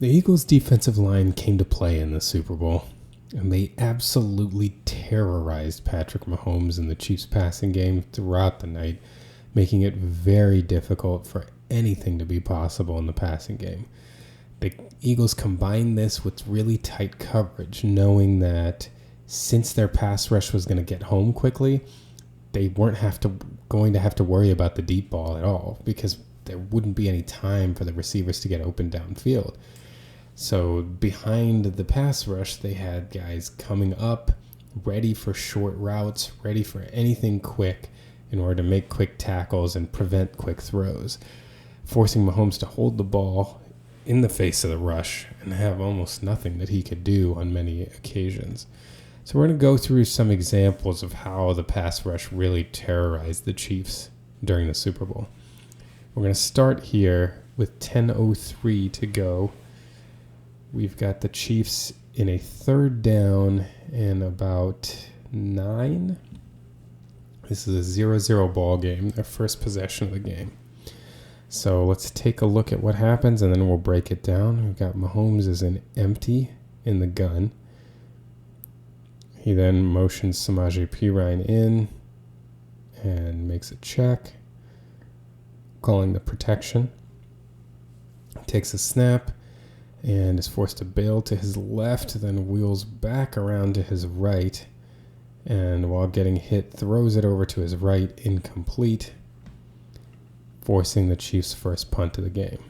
The Eagles' defensive line came to play in the Super Bowl, and they absolutely terrorized Patrick Mahomes in the Chiefs' passing game throughout the night, making it very difficult for anything to be possible in the passing game. The Eagles combined this with really tight coverage, knowing that since their pass rush was going to get home quickly, they weren't going to have to worry about the deep ball at all, because there wouldn't be any time for the receivers to get open downfield. So behind the pass rush, they had guys coming up, ready for short routes, ready for anything quick in order to make quick tackles and prevent quick throws, forcing Mahomes to hold the ball in the face of the rush and have almost nothing that he could do on many occasions. So we're going to go through some examples of how the pass rush really terrorized the Chiefs during the Super Bowl. We're going to start here with 10:03 to go. We've got the Chiefs in a third down and about 9. This is a 0-0 ball game, their first possession of the game. So let's take a look at what happens, and then we'll break it down. We've got Mahomes as an empty in the gun. He then motions Samaje Perine in and makes a check, calling the protection. Takes a snap and is forced to bail to his left, then wheels back around to his right, and while getting hit, throws it over to his right, incomplete, forcing the Chiefs' first punt of the game.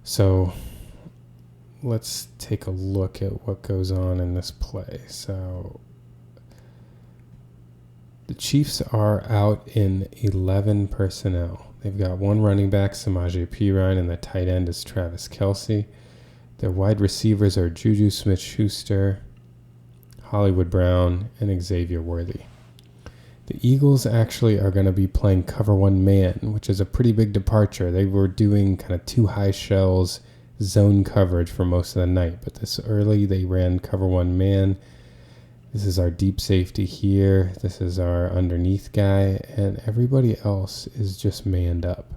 So let's take a look at what goes on in this play. So the Chiefs are out in 11 personnel. They've got one running back, Samaje Perine, and the tight end is Travis Kelce. Their wide receivers are Juju Smith-Schuster, Hollywood Brown, and Xavier Worthy. The Eagles actually are going to be playing cover one man, which is a pretty big departure. They were doing kind of two high shells zone coverage for most of the night, but this early they ran cover one man. This is our deep safety here. This is our underneath guy, and everybody else is just manned up.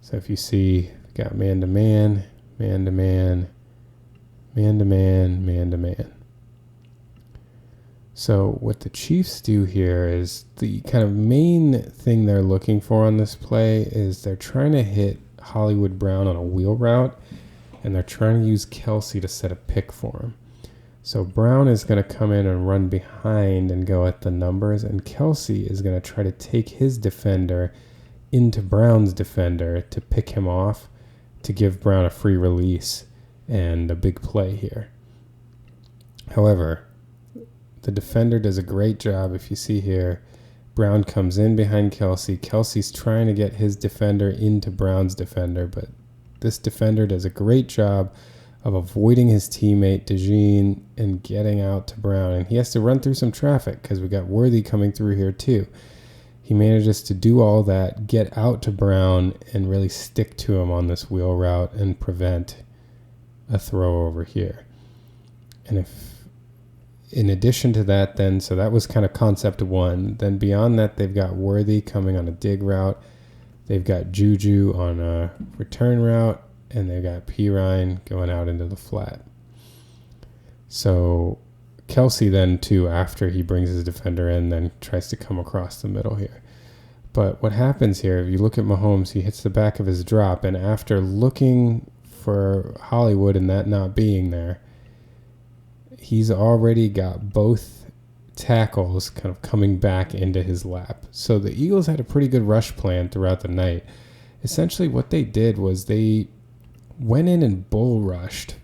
So if you see, we've got man-to-man, man-to-man, man-to-man, man-to-man. So what the Chiefs do here is the kind of main thing they're looking for on this play is they're trying to hit Hollywood Brown on a wheel route, and they're trying to use Kelce to set a pick for him. So Brown is going to come in and run behind and go at the numbers, and Kelce is going to try to take his defender into Brown's defender to pick him off to give Brown a free release and a big play here. However, the defender does a great job. If you see here, Brown comes in behind Kelce. Kelce's trying to get his defender into Brown's defender, but this defender does a great job of avoiding his teammate, DeJean, and getting out to Brown. And he has to run through some traffic because we got Worthy coming through here too. He manages to do all that, get out to Brown, and really stick to him on this wheel route and prevent a throw over here. And if, in addition to that then, so that was kind of concept one. Then beyond that, they've got Worthy coming on a dig route. They've got Juju on a return route. And they've got Perine going out into the flat. So Kelce then, too, after he brings his defender in, then tries to come across the middle here. But what happens here, if you look at Mahomes, he hits the back of his drop, and after looking for Hollywood and that not being there, he's already got both tackles kind of coming back into his lap. So the Eagles had a pretty good rush plan throughout the night. Essentially what they did was they went in and bull rushed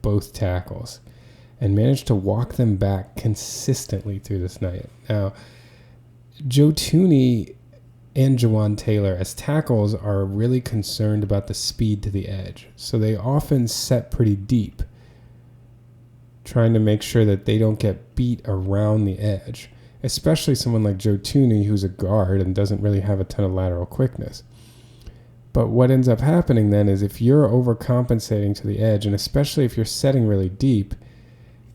both tackles and managed to walk them back consistently through this night. Now, Joe Thuney and Jawan Taylor as tackles are really concerned about the speed to the edge. So they often set pretty deep, trying to make sure that they don't get beat around the edge, especially someone like Joe Thuney, who's a guard and doesn't really have a ton of lateral quickness. But what ends up happening then is if you're overcompensating to the edge, and especially if you're setting really deep,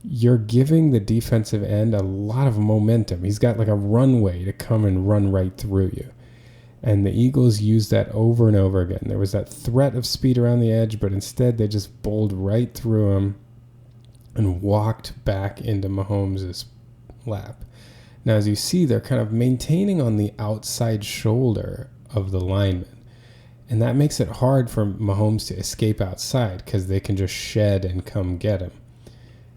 you're giving the defensive end a lot of momentum. He's got like a runway to come and run right through you. And the Eagles used that over and over again. There was that threat of speed around the edge, but instead they just bowled right through him and walked back into Mahomes' lap. Now, as you see, they're kind of maintaining on the outside shoulder of the lineman. And that makes it hard for Mahomes to escape outside because they can just shed and come get him.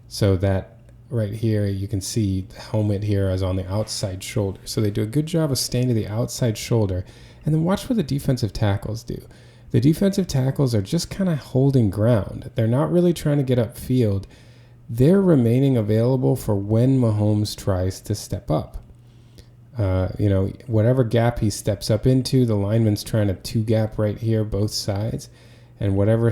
So that right here, you can see the helmet here is on the outside shoulder. So they do a good job of staying to the outside shoulder. And then watch what the defensive tackles do. The defensive tackles are just kind of holding ground. They're not really trying to get upfield. They're remaining available for when Mahomes tries to step up. Whatever gap he steps up into, the lineman's trying to two gap right here, both sides. And whatever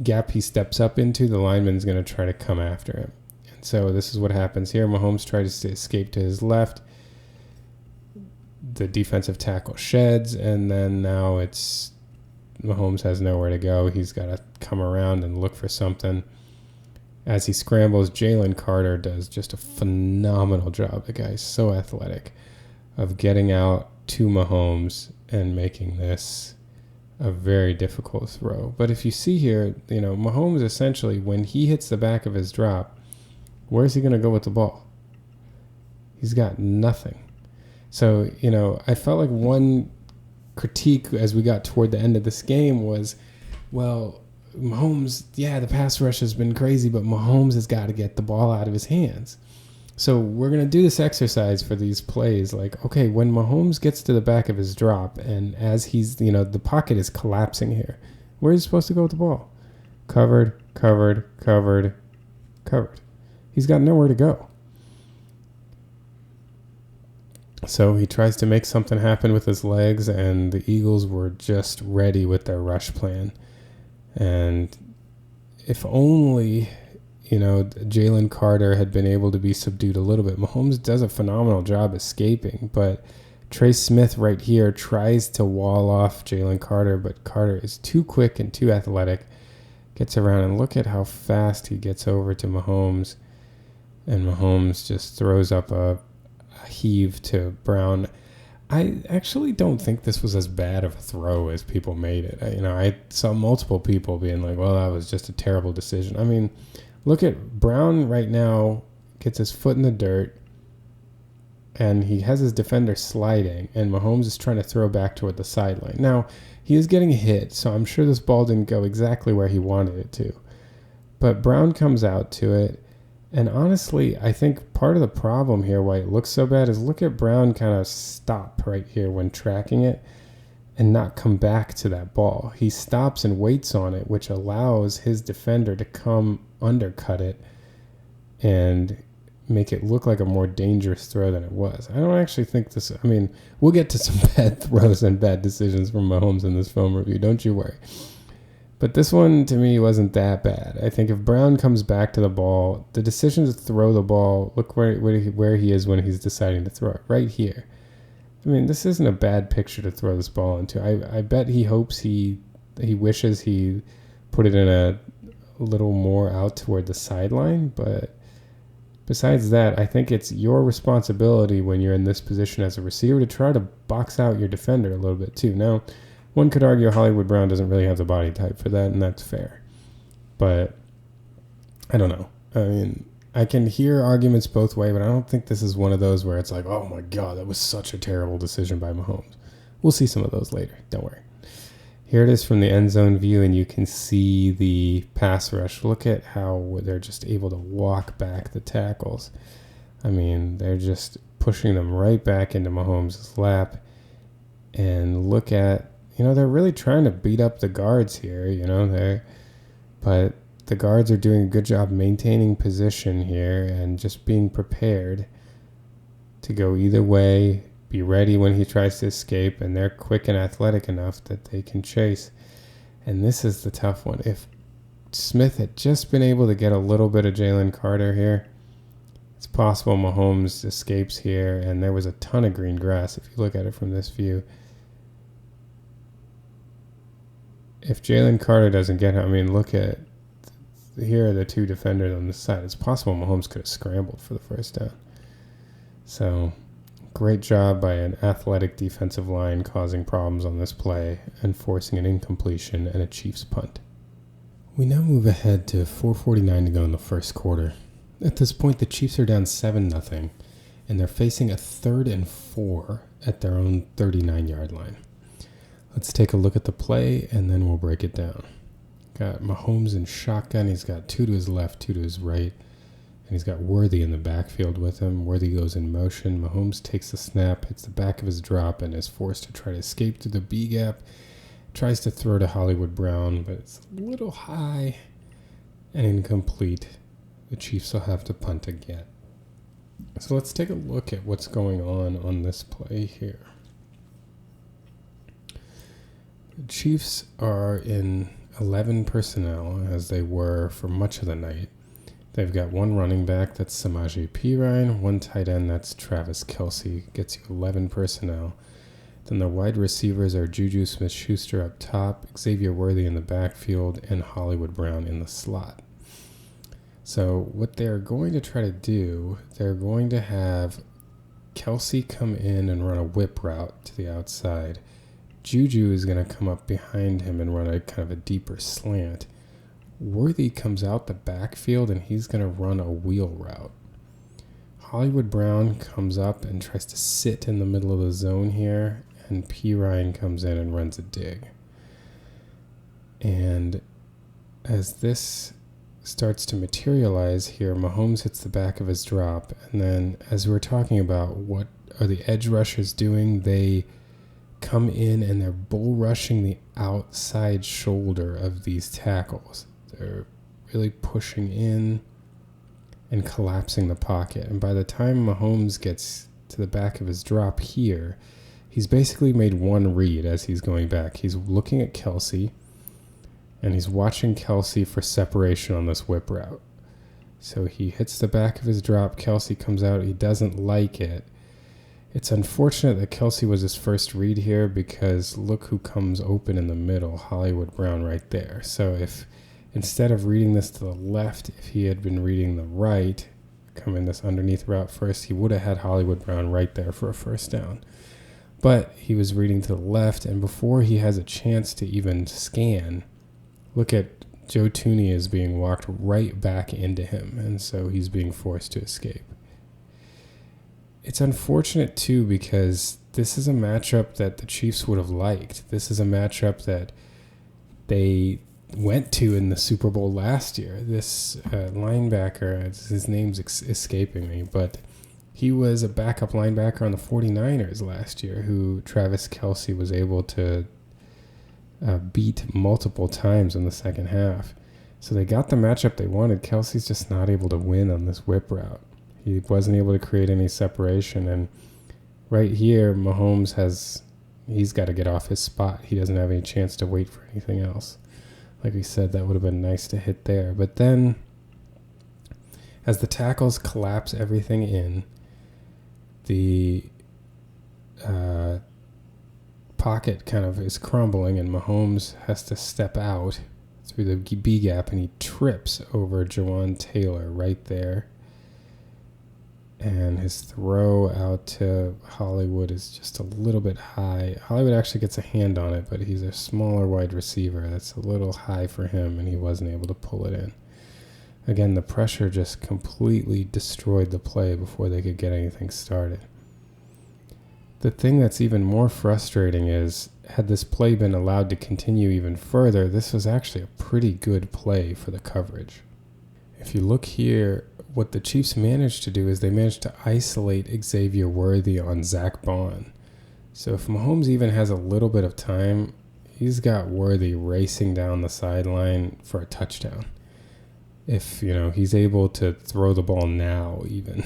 gap he steps up into, the lineman's going to try to come after him. And so this is what happens here. Mahomes tries to escape to his left. The defensive tackle sheds, and then now it's Mahomes has nowhere to go. He's got to come around and look for something. As he scrambles, Jalen Carter does just a phenomenal job. The guy's so athletic of getting out to Mahomes and making this a very difficult throw. But if you see here, Mahomes essentially, when he hits the back of his drop, where's he going to go with the ball? He's got nothing. So, I felt like one critique as we got toward the end of this game was, well, Mahomes, the pass rush has been crazy, but Mahomes has got to get the ball out of his hands. So we're going to do this exercise for these plays. Like, okay, when Mahomes gets to the back of his drop and as he's, the pocket is collapsing here, where is he supposed to go with the ball? Covered, covered, covered, covered. He's got nowhere to go. So he tries to make something happen with his legs, and the Eagles were just ready with their rush plan. And if only, Jalen Carter had been able to be subdued a little bit. Mahomes does a phenomenal job escaping, but Trey Smith right here tries to wall off Jalen Carter, but Carter is too quick and too athletic. Gets around, and look at how fast he gets over to Mahomes. And Mahomes just throws up a heave to Brown. I actually don't think this was as bad of a throw as people made it. I saw multiple people being like, well, that was just a terrible decision. I mean, look at Brown right now, gets his foot in the dirt, and he has his defender sliding, and Mahomes is trying to throw back toward the sideline. Now, he is getting hit, so I'm sure this ball didn't go exactly where he wanted it to. But Brown comes out to it, and honestly, I think part of the problem here, why it looks so bad, is look at Brown kind of stop right here when tracking it and not come back to that ball. He stops and waits on it, which allows his defender to come undercut it and make it look like a more dangerous throw than it was. I don't actually think this... we'll get to some bad throws and bad decisions from Mahomes in this film review, don't you worry. But this one, to me, wasn't that bad. I think if Brown comes back to the ball, the decision to throw the ball, look where he is when he's deciding to throw it, right here. This isn't a bad picture to throw this ball into. I bet he hopes he wishes he put it in a little more out toward the sideline. But besides that, I think it's your responsibility when you're in this position as a receiver to try to box out your defender a little bit too. Now, one could argue Hollywood Brown doesn't really have the body type for that, and that's fair. But I don't know. I can hear arguments both ways, but I don't think this is one of those where it's like, oh my God, that was such a terrible decision by Mahomes. We'll see some of those later. Don't worry. Here it is from the end zone view, and you can see the pass rush. Look at how they're just able to walk back the tackles. They're just pushing them right back into Mahomes' lap. And look at, they're really trying to beat up the guards here, but the guards are doing a good job maintaining position here and just being prepared to go either way, be ready when he tries to escape, and they're quick and athletic enough that they can chase. And this is the tough one. If Smith had just been able to get a little bit of Jalen Carter here, it's possible Mahomes escapes here, and there was a ton of green grass if you look at it from this view. If Jalen Carter doesn't get him, look at, here are the two defenders on this side. It's possible Mahomes could have scrambled for the first down. So Great job by an athletic defensive line causing problems on this play and forcing an incompletion and a Chiefs punt. We now move ahead to 4:49 to go in the first quarter. At this point, the Chiefs are down 7-0, and they're facing a 3rd and 4 at their own 39-yard line. Let's take a look at the play, and then we'll break it down. Got Mahomes in shotgun. He's got 2 to his left, 2 to his right. And he's got Worthy in the backfield with him. Worthy goes in motion. Mahomes takes the snap, hits the back of his drop, and is forced to try to escape through the B gap. Tries to throw to Hollywood Brown, but it's a little high and incomplete. The Chiefs will have to punt again. So let's take a look at what's going on this play here. The Chiefs are in 11 personnel, as they were for much of the night. They've got one running back, that's Samaje Perine, one tight end, that's Travis Kelce, gets you 11 personnel. Then the wide receivers are Juju Smith-Schuster up top, Xavier Worthy in the backfield, and Hollywood Brown in the slot. So what they're going to try to do, they're going to have Kelce come in and run a whip route to the outside. Juju is going to come up behind him and run a kind of a deeper slant. Worthy comes out the backfield and he's going to run a wheel route. Hollywood Brown comes up and tries to sit in the middle of the zone here, and Perine comes in and runs a dig. And as this starts to materialize here, Mahomes hits the back of his drop, and then as we're talking about what are the edge rushers doing, they come in and they're bull rushing the outside shoulder of these tackles. They're really pushing in and collapsing the pocket. And by the time Mahomes gets to the back of his drop here, he's basically made one read as he's going back. He's looking at Kelce, and he's watching Kelce for separation on this whip route. So he hits the back of his drop. Kelce comes out. He doesn't like it. It's unfortunate that Kelce was his first read here, because look who comes open in the middle, Hollywood Brown right there. So if instead of reading this to the left, if he had been reading the right, coming this underneath route first, he would have had Hollywood Brown right there for a first down. But he was reading to the left, and before he has a chance to even scan, look at Joe Tooney is being walked right back into him, and so he's being forced to escape. It's unfortunate, too, because this is a matchup that the Chiefs would have liked. This is a matchup that they went to in the Super Bowl last year. This linebacker, his name's escaping me, but he was a backup linebacker on the 49ers last year who Travis Kelce was able to beat multiple times in the second half. So they got the matchup they wanted. Kelce's just not able to win on this whip route. He wasn't able to create any separation. And right here, Mahomes he's got to get off his spot. He doesn't have any chance to wait for anything else. Like we said, that would have been nice to hit there. But then, as the tackles collapse everything in, the pocket kind of is crumbling, and Mahomes has to step out through the B gap, and he trips over Jawan Taylor right there. And his throw out to Hollywood is just a little bit high. Hollywood actually gets a hand on it, but he's a smaller wide receiver. That's a little high for him, and he wasn't able to pull it in. Again, the pressure just completely destroyed the play before they could get anything started. The thing that's even more frustrating is, had this play been allowed to continue even further, this was actually a pretty good play for the coverage. If you look here, what the Chiefs managed to do is they managed to isolate Xavier Worthy on Zach Bond. So if Mahomes even has a little bit of time, he's got Worthy racing down the sideline for a touchdown. If, he's able to throw the ball now even.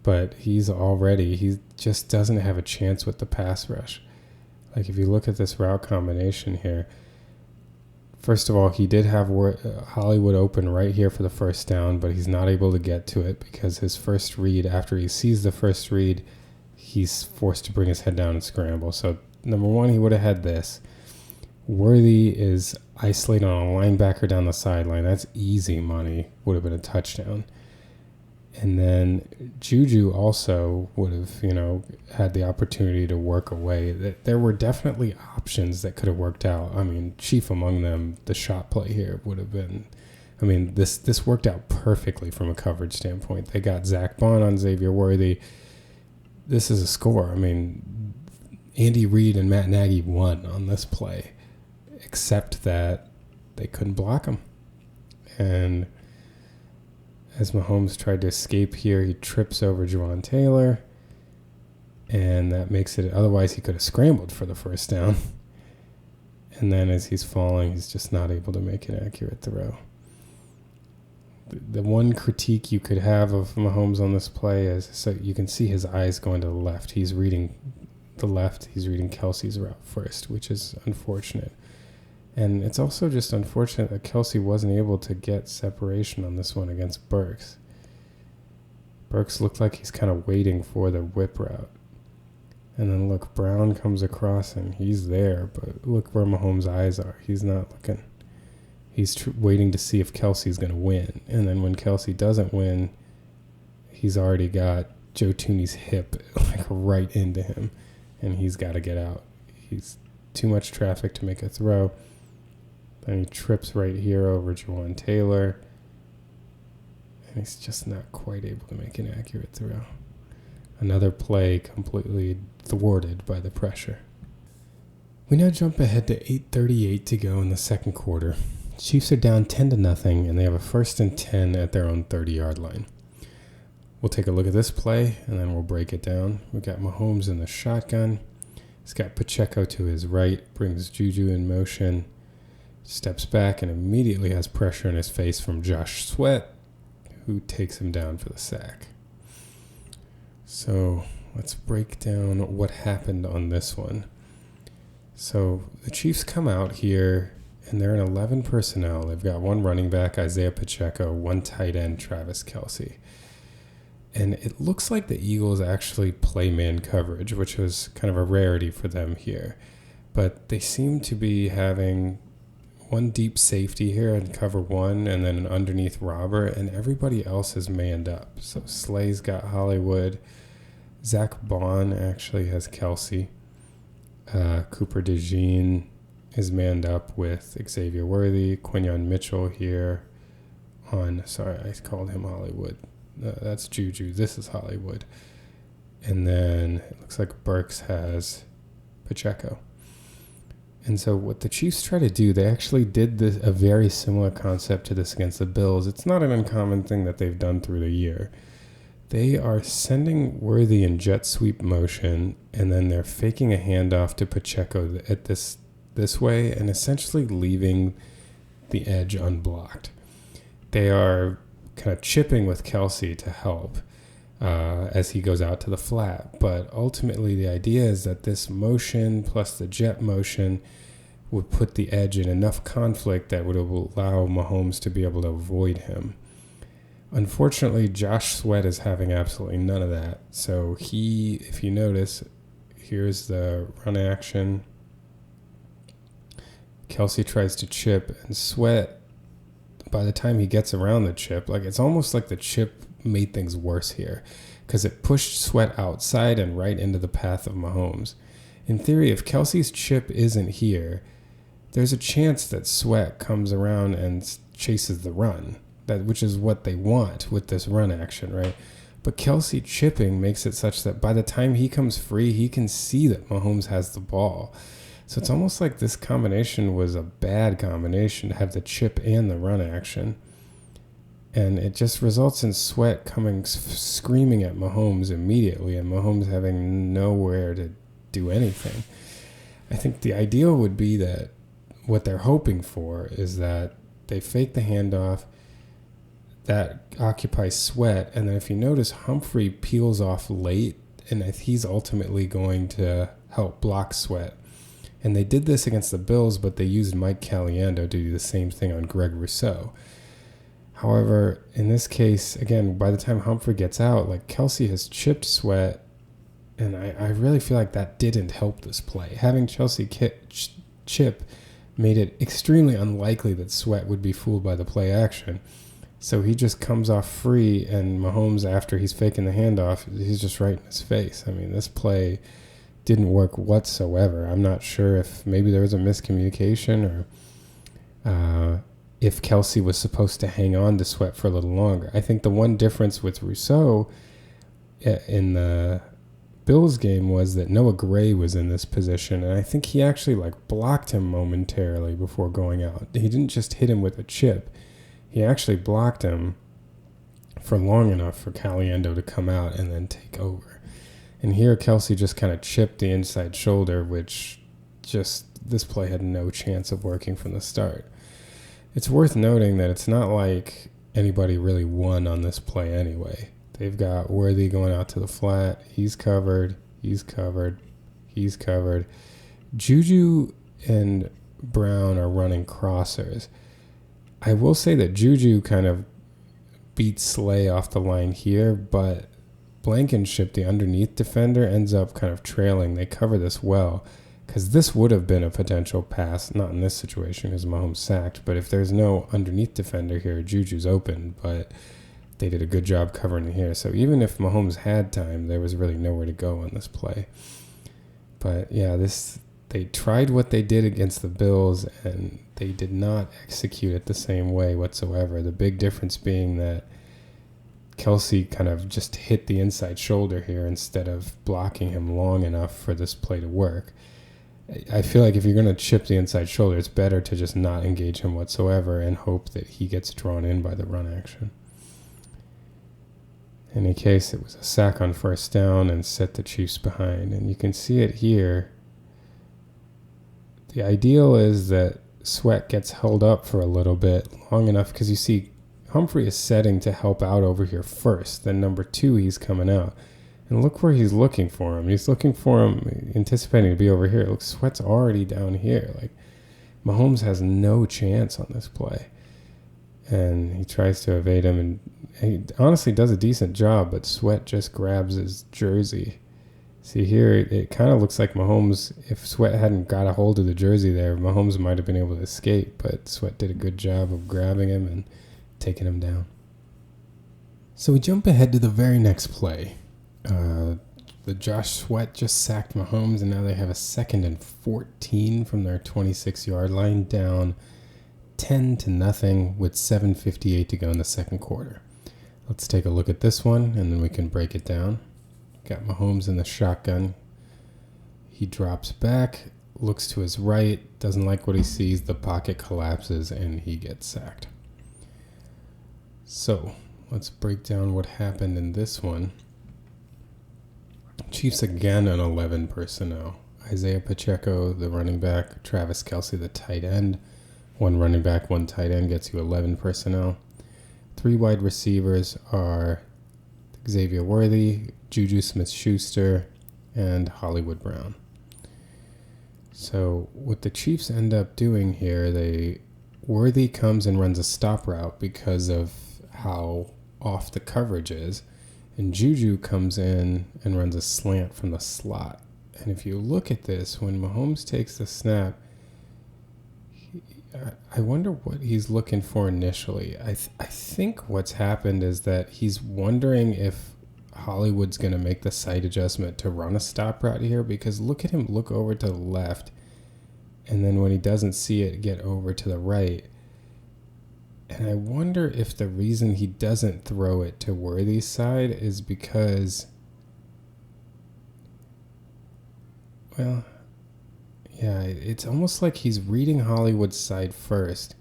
But he just doesn't have a chance with the pass rush. Like if you look at this route combination here, first of all, he did have Hollywood open right here for the first down, but he's not able to get to it because his first read, after he sees the first read, he's forced to bring his head down and scramble. So number one, he would have had this. Worthy is isolated on a linebacker down the sideline. That's easy money. Would have been a touchdown. And then Juju also would have, had the opportunity to work away. There were definitely options that could have worked out. I mean, chief among them, the shot play here would have been, this worked out perfectly from a coverage standpoint. They got Zach Bond on Xavier Worthy. This is a score. Andy Reid and Matt Nagy won on this play, except that they couldn't block him. And as Mahomes tried to escape here, he trips over Juwan Taylor, and that makes it, otherwise he could have scrambled for the first down. And then as he's falling, he's just not able to make an accurate throw. The one critique you could have of Mahomes on this play is, so you can see his eyes going to the left. He's reading the left. He's reading Kelsey's route first, which is unfortunate. And it's also just unfortunate that Kelsey wasn't able to get separation on this one against Burks. Burks looked like he's kind of waiting for the whip route. And then look, Brown comes across and he's there, but look where Mahomes' eyes are. He's not looking. He's waiting to see if Kelsey's going to win. And then when Kelsey doesn't win, he's already got Joe Tooney's hip right into him, and he's got to get out. He's too much traffic to make a throw. And he trips right here over Juwan Taylor. And he's just not quite able to make an accurate throw. Another play completely thwarted by the pressure. We now jump ahead to 8:38 to go in the second quarter. Chiefs are down 10-0, and they have a 1st and 10 at their own 30-yard line. We'll take a look at this play, and then we'll break it down. We've got Mahomes in the shotgun. He's got Pacheco to his right, brings Juju in motion. Steps back and immediately has pressure in his face from Josh Sweat, who takes him down for the sack. So let's break down what happened on this one. So the Chiefs come out here, and they're in 11 personnel. They've got one running back, Isaiah Pacheco, one tight end, Travis Kelce. And it looks like the Eagles actually play man coverage, which was kind of a rarity for them here. But they seem to be having one deep safety here in cover one, and then an underneath robber, and everybody else is manned up. So Slay's got Hollywood. Zach Bond actually has Kelsey. Cooper DeJean is manned up with Xavier Worthy. Quinyon Mitchell here on, sorry, I called him Hollywood. That's Juju. This is Hollywood. And then it looks like Burks has Pacheco. And so what the Chiefs try to do, they actually did a very similar concept to this against the Bills. It's not an uncommon thing that they've done through the year. They are sending Worthy in jet sweep motion, and then they're faking a handoff to Pacheco at this way and essentially leaving the edge unblocked. They are kind of chipping with Kelsey to help as he goes out to the flat. But ultimately, the idea is that this motion plus the jet motion would put the edge in enough conflict that would allow Mahomes to be able to avoid him. Unfortunately, Josh Sweat is having absolutely none of that. So he, if you notice, here's the run action. Kelsey tries to chip, and Sweat, by the time he gets around the chip, it's almost like the chip made things worse here because it pushed Sweat outside and right into the path of Mahomes. In theory, if Kelsey's chip isn't here, there's a chance that Sweat comes around and chases the run, which is what they want with this run action, right? But Kelsey chipping makes it such that by the time he comes free, he can see that Mahomes has the ball. So it's almost like this combination was a bad combination to have the chip and the run action. And it just results in Sweat coming screaming at Mahomes immediately, and Mahomes having nowhere to do anything. I think the ideal would be that what they're hoping for is that they fake the handoff, that occupies Sweat, and then if you notice, Humphrey peels off late, and he's ultimately going to help block Sweat. And they did this against the Bills, but they used Mike Caliendo to do the same thing on Greg Rousseau. However, in this case, again, by the time Humphrey gets out, Kelsey has chipped Sweat, and I really feel like that didn't help this play. Having Chelsea chip made it extremely unlikely that Sweat would be fooled by the play action. So he just comes off free, and Mahomes, after he's faking the handoff, he's just right in his face. I mean, this play didn't work whatsoever. I'm not sure if maybe there was a miscommunication or if Kelsey was supposed to hang on to Sweat for a little longer. I think the one difference with Rousseau in the Bills game was that Noah Gray was in this position, and I think he actually blocked him momentarily before going out. He didn't just hit him with a chip. He actually blocked him for long enough for Caliendo to come out and then take over. And here Kelsey just kind of chipped the inside shoulder, which this play had no chance of working from the start. It's worth noting that it's not like anybody really won on this play anyway. They've got Worthy going out to the flat. He's covered. Juju and Brown are running crossers. I will say that Juju kind of beat Slay off the line here, but Blankenship, the underneath defender, ends up kind of trailing. They cover this well, because this would have been a potential pass, not in this situation because Mahomes sacked, but if there's no underneath defender here, Juju's open, but they did a good job covering it here. So even if Mahomes had time, there was really nowhere to go on this play. But yeah, they tried what they did against the Bills, and they did not execute it the same way whatsoever. The big difference being that Kelsey kind of just hit the inside shoulder here instead of blocking him long enough for this play to work. I feel like if you're going to chip the inside shoulder, it's better to just not engage him whatsoever and hope that he gets drawn in by the run action. In any case, it was a sack on first down and set the Chiefs behind. And you can see it here. The ideal is that Sweat gets held up for a little bit, long enough, because you see Humphrey is setting to help out over here first. Then number 2, he's coming out. And look where he's looking for him. He's looking for him, anticipating to be over here. Look, Sweat's already down here. Mahomes has no chance on this play. And he tries to evade him, and he honestly does a decent job, but Sweat just grabs his jersey. See here, it kind of looks like Mahomes, if Sweat hadn't got a hold of the jersey there, Mahomes might have been able to escape, but Sweat did a good job of grabbing him and taking him down. So we jump ahead to the very next play. The Josh Sweat just sacked Mahomes, and now they have a 2nd and 14 from their 26-yard line, down 10-0 with 7:58 to go in the second quarter. Let's take a look at this one, and then we can break it down. Got Mahomes in the shotgun. He drops back, looks to his right, doesn't like what he sees, the pocket collapses, and he gets sacked. So, let's break down what happened in this one. Chiefs again on 11 personnel. Isaiah Pacheco, the running back, Travis Kelce, the tight end. 1 running back, 1 tight end gets you 11 personnel. 3 wide receivers are Xavier Worthy, Juju Smith-Schuster, and Hollywood Brown. So what the Chiefs end up doing here, Worthy comes and runs a stop route because of how off the coverage is, and Juju comes in and runs a slant from the slot. And if you look at this, when Mahomes takes the snap, I wonder what he's looking for initially. I think what's happened is that he's wondering if Hollywood's going to make the side adjustment to run a stop route here, because look at him look over to the left, and then when he doesn't see it, get over to the right. And I wonder if the reason he doesn't throw it to Worthy's side is because, well, yeah, it's almost like he's reading Hollywood's side first.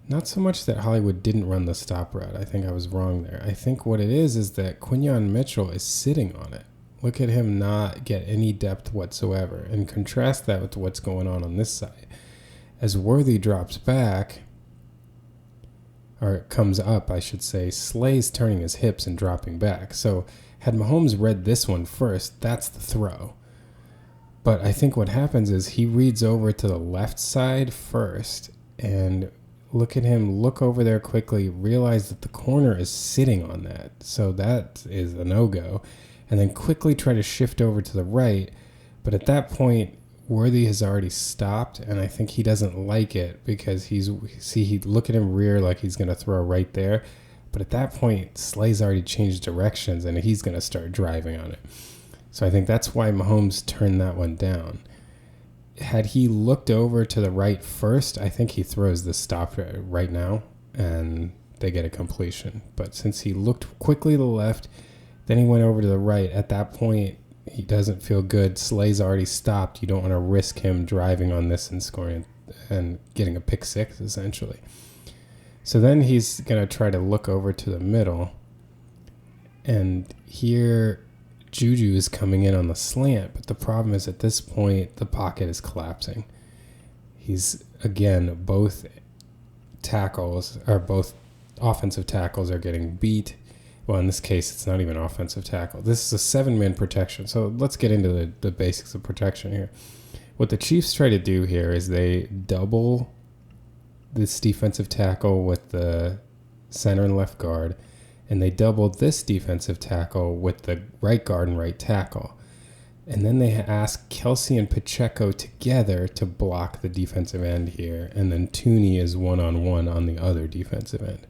Not so much that Hollywood didn't run the stop route. I think I was wrong there. I think what it is that Quinyon Mitchell is sitting on it. Look at him not get any depth whatsoever, and contrast that with what's going on this side. As Worthy drops back, or comes up, I should say, Slay's turning his hips and dropping back. So had Mahomes read this one first, that's the throw. But I think what happens is he reads over to the left side first, and look at him look over there quickly, realize that the corner is sitting on that. So that is a no-go. And then quickly try to shift over to the right. But at that point, Worthy has already stopped, and I think he doesn't like it because he look at him rear like he's going to throw right there. But at that point, Slay's already changed directions, and he's going to start driving on it. So I think that's why Mahomes turned that one down. Had he looked over to the right first, I think he throws the stop right now, and they get a completion. But since he looked quickly to the left, then he went over to the right, at that point, he doesn't feel good. Slay's already stopped. You don't want to risk him driving on this and scoring and getting a pick six, essentially. So then he's going to try to look over to the middle. And here, Juju is coming in on the slant. But the problem is at this point, the pocket is collapsing. He's, again, both offensive tackles are getting beat. Well, in this case, it's not even offensive tackle. This is a 7-man protection. So let's get into the basics of protection here. What the Chiefs try to do here is they double this defensive tackle with the center and left guard, and they double this defensive tackle with the right guard and right tackle. And then they ask Kelsey and Pacheco together to block the defensive end here, and then Tooney is one-on-one on the other defensive end.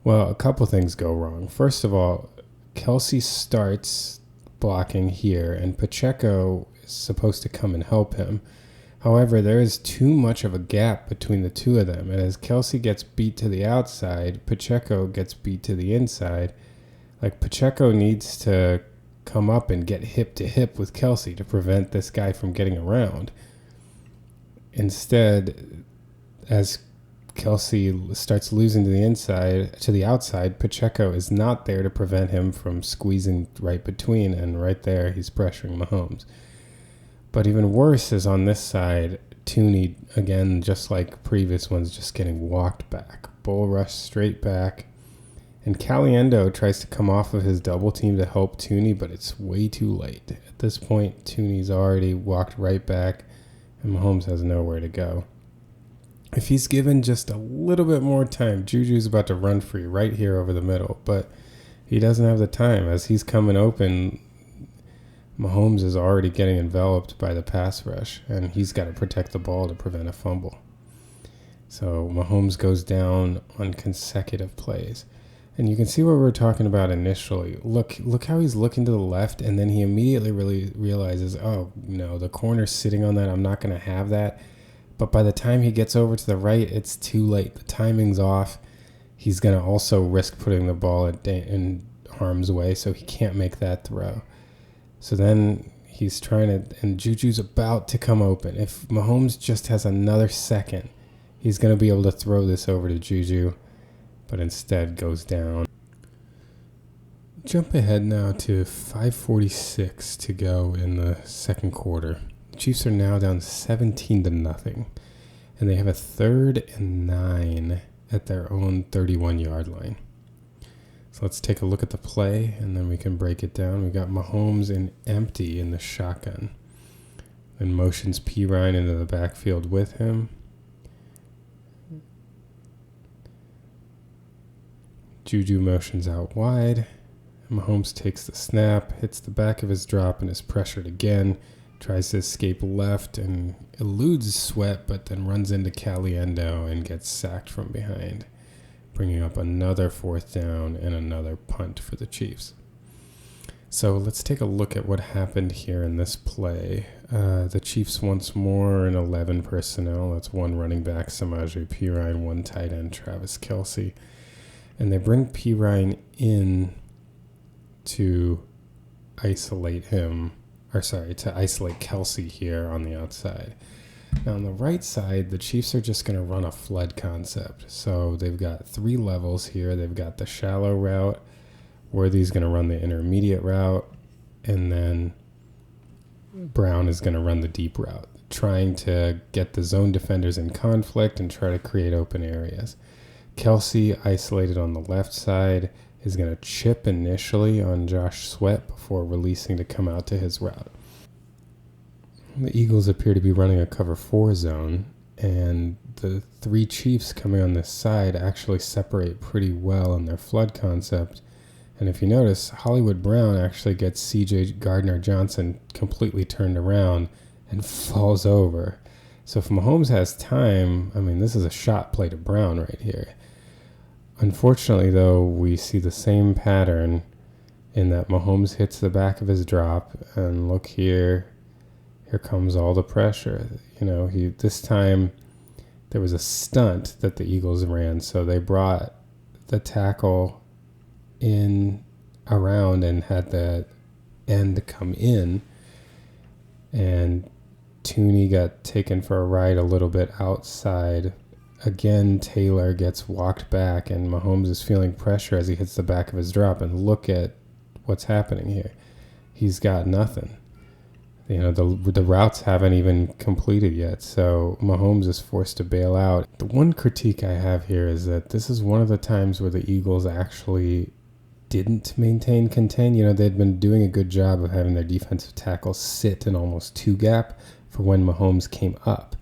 Well, a couple things go wrong. First of all, Kelsey starts blocking here, and Pacheco is supposed to come and help him. However, there is too much of a gap between the two of them, and as Kelsey gets beat to the outside, Pacheco gets beat to the inside. Like, Pacheco needs to come up and get hip to hip with Kelsey to prevent this guy from getting around. Instead, as Kelsey starts losing to the outside, Pacheco is not there to prevent him from squeezing right between, and right there he's pressuring Mahomes. But even worse is on this side, Tooney, again, just like previous ones, just getting walked back. Bull rush straight back. And Caliendo tries to come off of his double team to help Tooney, but it's way too late. At this point, Tooney's already walked right back, and Mahomes has nowhere to go. If he's given just a little bit more time, Juju's about to run free right here over the middle, but he doesn't have the time. As he's coming open, Mahomes is already getting enveloped by the pass rush, and he's got to protect the ball to prevent a fumble. So Mahomes goes down on consecutive plays. And you can see what we were talking about initially. Look how he's looking to the left, and then he immediately really realizes, oh, no, the corner's sitting on that. I'm not going to have that. But by the time he gets over to the right, it's too late. The timing's off. He's going to also risk putting the ball in harm's way, so he can't make that throw. So then he's trying to, and Juju's about to come open. If Mahomes just has another second, he's going to be able to throw this over to Juju, but instead goes down. Jump ahead now to 5:46 to go in the second quarter. The Chiefs are now down 17-0, and they have a 3rd and 9 at their own 31-yard line. So let's take a look at the play, and then we can break it down. We got Mahomes in empty in the shotgun. Then motions P. Ryan into the backfield with him. Juju motions out wide. Mahomes takes the snap, hits the back of his drop, and is pressured again. Tries to escape left and eludes Sweat, but then runs into Caliendo and gets sacked from behind, bringing up another 4th down and another punt for the Chiefs. So let's take a look at what happened here in this play. The Chiefs once more in 11 personnel. That's 1 running back, Samaje Perine, 1 tight end, Travis Kelce. And they bring Perine in to isolate Kelce here on the outside. Now on the right side, the Chiefs are just going to run a flood concept. So they've got 3 levels here. They've got the shallow route. Worthy's going to run the intermediate route. And then Brown is going to run the deep route, trying to get the zone defenders in conflict and try to create open areas. Kelce, isolated on the left side, is going to chip initially on Josh Sweat before releasing to come out to his route. The Eagles appear to be running a cover 4 zone, and the 3 Chiefs coming on this side actually separate pretty well in their flood concept. And if you notice, Hollywood Brown actually gets C.J. Gardner-Johnson completely turned around and falls over. So if Mahomes has time, I mean, this is a shot play to Brown right here. Unfortunately, though, we see the same pattern in that Mahomes hits the back of his drop, and look here, here comes all the pressure. This time there was a stunt that the Eagles ran, so they brought the tackle in around and had the end come in, and Tooney got taken for a ride a little bit outside. Again, Taylor gets walked back, and Mahomes is feeling pressure as he hits the back of his drop, and look at what's happening here. He's got nothing. The routes haven't even completed yet, so Mahomes is forced to bail out. The one critique I have here is that this is one of the times where the Eagles actually didn't maintain contain. They'd been doing a good job of having their defensive tackles sit in almost two gap for when Mahomes came up.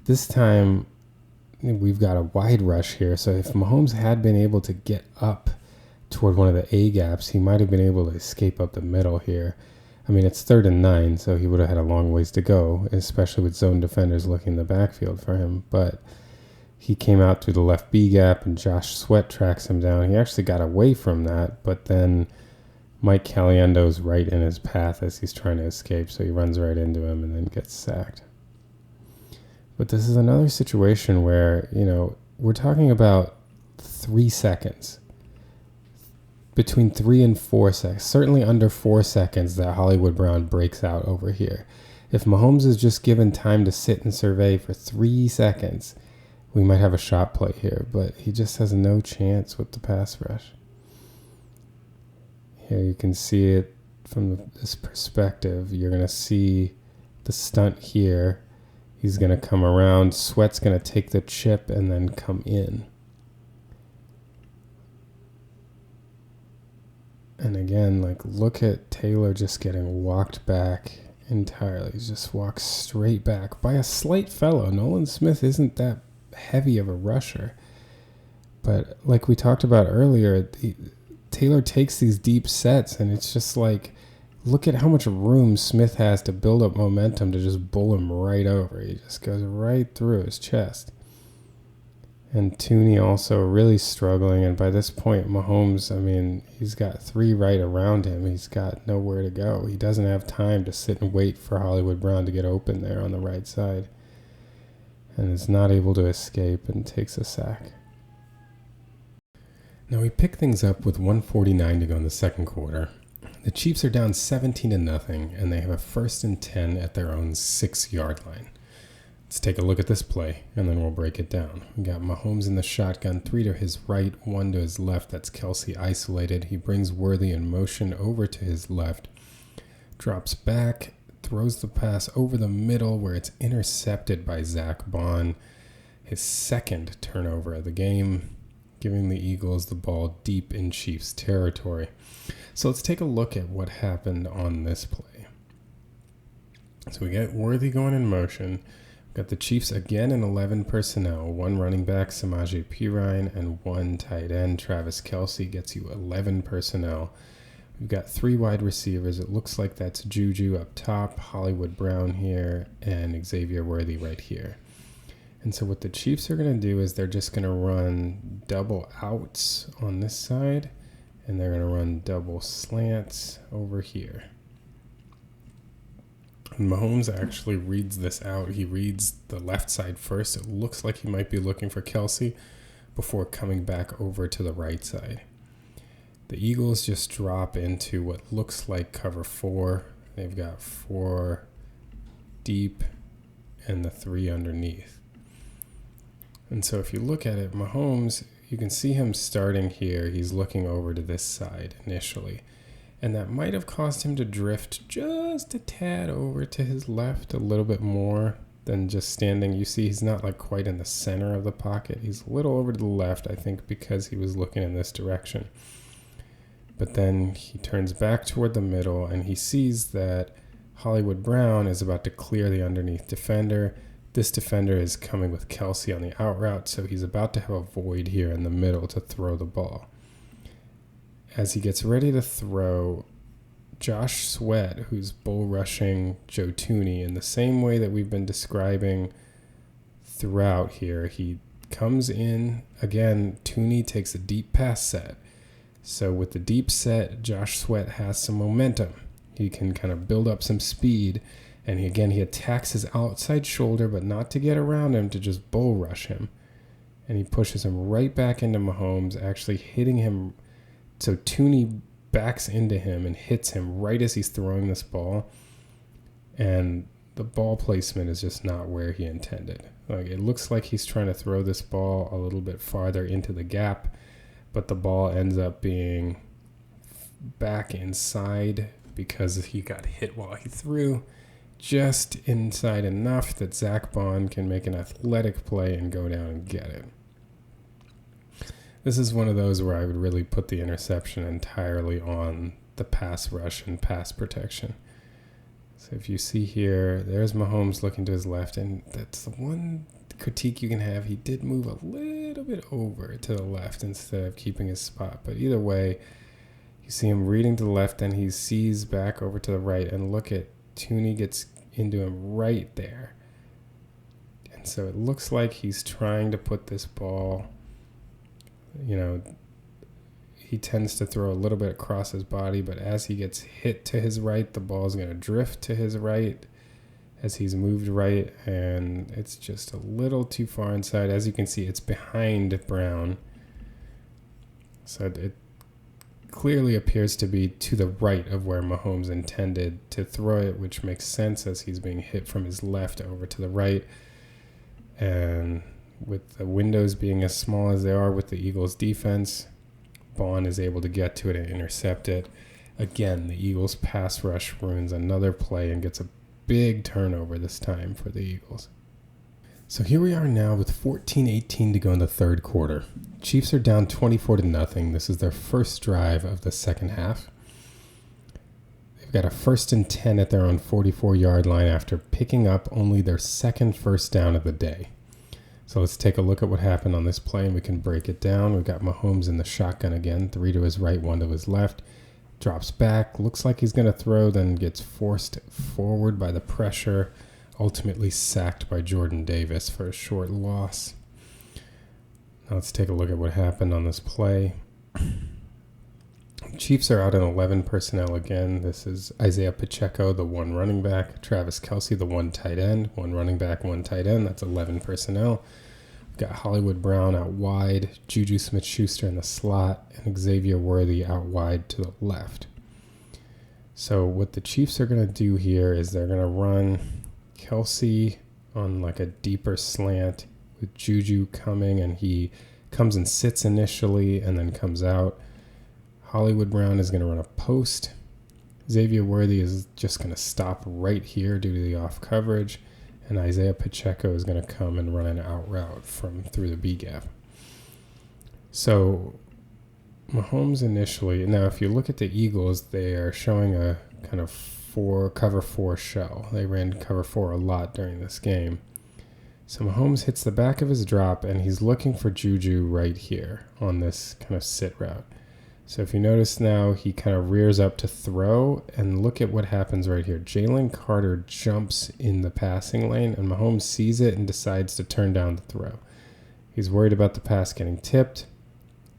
This time, we've got a wide rush here, so if Mahomes had been able to get up toward one of the A gaps, he might have been able to escape up the middle here. I mean, it's 3rd and 9, so he would have had a long ways to go, especially with zone defenders looking in the backfield for him. But he came out through the left B gap, and Josh Sweat tracks him down. He actually got away from that, but then Mike Caliendo's right in his path as he's trying to escape, so he runs right into him and then gets sacked. But this is another situation where, we're talking about 3 seconds. Between 3 and 4 seconds, certainly under 4 seconds, that Hollywood Brown breaks out over here. If Mahomes is just given time to sit and survey for 3 seconds, we might have a shot play here, but he just has no chance with the pass rush. Here you can see it from this perspective. You're going to see the stunt here. He's going to come around. Sweat's going to take the chip and then come in. And again, look at Taylor just getting walked back entirely. He just walks straight back by a slight fellow. Nolan Smith isn't that heavy of a rusher. But like we talked about earlier, Taylor takes these deep sets, and it's just look at how much room Smith has to build up momentum to just bull him right over. He just goes right through his chest. And Tooney also really struggling, and by this point, Mahomes, he's got 3 right around him. He's got nowhere to go. He doesn't have time to sit and wait for Hollywood Brown to get open there on the right side, and is not able to escape and takes a sack. Now we pick things up with 1:49 to go in the second quarter. The Chiefs are down 17-0, and they have a 1st and 10 at their own 6-yard line. Let's take a look at this play, and then we'll break it down. We got Mahomes in the shotgun, 3 to his right, 1 to his left. That's Kelce isolated. He brings Worthy in motion over to his left, drops back, throws the pass over the middle where it's intercepted by Zach Bond, his 2nd turnover of the game, giving the Eagles the ball deep in Chiefs territory. So let's take a look at what happened on this play. So we get Worthy going in motion. Got the Chiefs again in 11 personnel, 1 running back, Samaje Perine, and 1 tight end, Travis Kelce, gets you 11 personnel. We've got 3 wide receivers. It looks like that's Juju up top, Hollywood Brown here, and Xavier Worthy right here. And so what the Chiefs are going to do is they're just going to run double outs on this side, and they're going to run double slants over here. And Mahomes actually reads this out. He reads the left side first. It looks like he might be looking for Kelce before coming back over to the right side. The Eagles just drop into what looks like cover 4. They've got 4 deep and the 3 underneath. And so if you look at it, Mahomes, you can see him starting here. He's looking over to this side initially. And that might have caused him to drift just a tad over to his left, a little bit more than just standing. You see he's not quite in the center of the pocket. He's a little over to the left, I think, because he was looking in this direction. But then he turns back toward the middle, and he sees that Hollywood Brown is about to clear the underneath defender. This defender is coming with Kelce on the out route, so he's about to have a void here in the middle to throw the ball. As he gets ready to throw, Josh Sweat, who's bull rushing Joe Thuney in the same way that we've been describing throughout here. He comes in, again, Thuney takes a deep pass set. So with the deep set, Josh Sweat has some momentum. He can kind of build up some speed. And he attacks his outside shoulder, but not to get around him, to just bull rush him. And he pushes him right back into Mahomes, actually hitting him. So Thuney backs into him and hits him right as he's throwing this ball. And the ball placement is just not where he intended. Like, it looks like he's trying to throw this ball a little bit farther into the gap, but the ball ends up being back inside because he got hit while he threw. Just inside enough that Zach Bond can make an athletic play and go down and get it. This is one of those where I would really put the interception entirely on the pass rush and pass protection. So if you see here, there's Mahomes looking to his left, and that's the one critique you can have. He did move a little bit over to the left instead of keeping his spot. But either way, you see him reading to the left, and he sees back over to the right, and look at Thuney gets into him right there. And so it looks like he's trying to put this ball, he tends to throw a little bit across his body, but as he gets hit to his right, the ball is going to drift to his right as he's moved right, and it's just a little too far inside. As you can see, it's behind Brown. So it clearly appears to be to the right of where Mahomes intended to throw it, which makes sense as he's being hit from his left over to the right. And with the windows being as small as they are with the Eagles defense, Bond is able to get to it and intercept it. Again, the Eagles pass rush ruins another play and gets a big turnover this time for the Eagles. So here we are now with 14-18 to go in the third quarter. Chiefs are down 24-0. This is their first drive of the second half. They've got a 1st and 10 at their own 44-yard line after picking up only their second first down of the day. So let's take a look at what happened on this play, and we can break it down. We've got Mahomes in the shotgun again, 3 to his right, 1 to his left. Drops back, looks like he's going to throw, then gets forced forward by the pressure. Ultimately sacked by Jordan Davis for a short loss. Now let's take a look at what happened on this play. Chiefs are out in 11 personnel again. This is Isaiah Pacheco, the 1 running back. Travis Kelce, the 1 tight end. 1 running back, 1 tight end. That's 11 personnel. We've got Hollywood Brown out wide. Juju Smith-Schuster in the slot. And Xavier Worthy out wide to the left. So what the Chiefs are going to do here is they're going to run Kelce on like a deeper slant with Juju coming, and he comes and sits initially and then comes out. Hollywood Brown is going to run a post. Xavier Worthy is just going to stop right here due to the off coverage, and Isaiah Pacheco is going to come and run an out route from through the B gap. So Mahomes initially, now if you look at the Eagles, they are showing a kind of cover 4 shell. They ran cover 4 a lot during this game. So Mahomes hits the back of his drop, and he's looking for Juju right here on this kind of sit route. So if you notice now, he kind of rears up to throw, and look at what happens right here. Jalen Carter jumps in the passing lane, and Mahomes sees it and decides to turn down the throw. He's worried about the pass getting tipped,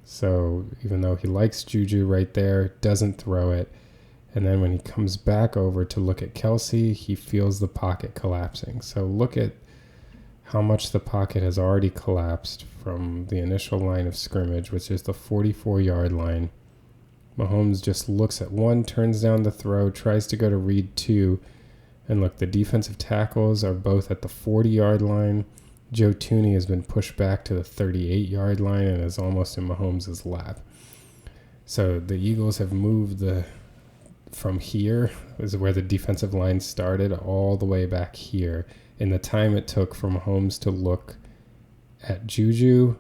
so even though he likes Juju right there, doesn't throw it. And then when he comes back over to look at Kelce, he feels the pocket collapsing. So look at how much the pocket has already collapsed from the initial line of scrimmage, which is the 44-yard line. Mahomes just looks at 1, turns down the throw, tries to go to read 2. And look, the defensive tackles are both at the 40-yard line. Joe Thuney has been pushed back to the 38-yard line and is almost in Mahomes' lap. So the Eagles have moved from here, is where the defensive line started, all the way back here in the time it took for Mahomes to look at Juju.